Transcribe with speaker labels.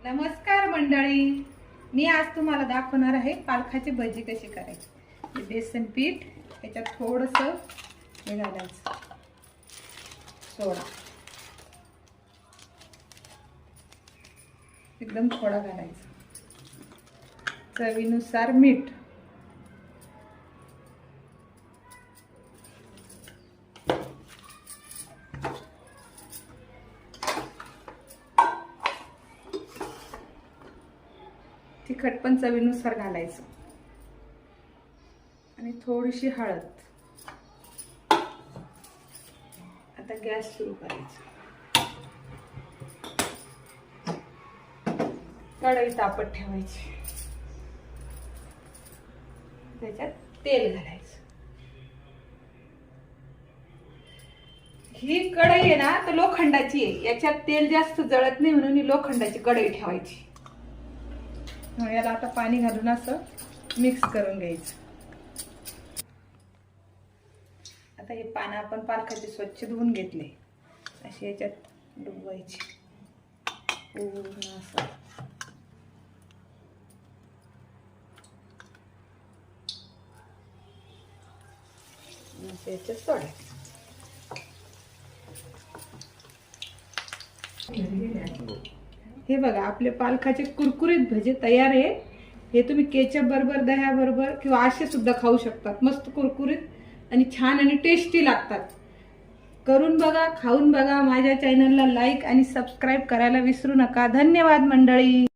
Speaker 1: नमस्कार मंडळी, मी आज तुम्हाला दाखवणार आहे पालकाची भजी कशी करायची। बेसन पीठ, त्याच्यात थोडंसं हे घालायचं सोडा, एकदम थोडा घालायचा, चवीनुसार मीठ, तिखट पण चवीनुसार घालायचं आणि थोडीशी हळद। आता गॅस सुरू करायचा, कढई तापत ठेवायची, त्याच्यात तेल घालायचं। ही कढई आहे ना तर लोखंडाची आहे, याच्यात तेल जास्त जळत नाही म्हणून ही लोखंडाची कढई ठेवायची। याला आता पाणी घालून असं मिक्स करून घ्यायचं। आता हे पानं आपण पालकाचे स्वच्छ धुवून घेतले, असे याच्यात डुबवायचे पूर्ण असं। याच्यात सोडायचं। हे बघा, आपले पालकाचे कुरकुरीत भजे तयार आहे। हे तुम्ही केचप बरोबर, दह्या बरोबर किंवा असे सुद्धा खाऊ शकतात। मस्त कुरकुरीत आणि छान आणि टेस्टी लागतात। करून बघा, खाऊन बघा। माझ्या चॅनलला लाईक आणि सबस्क्राईब करायला विसरू नका। धन्यवाद मंडळी।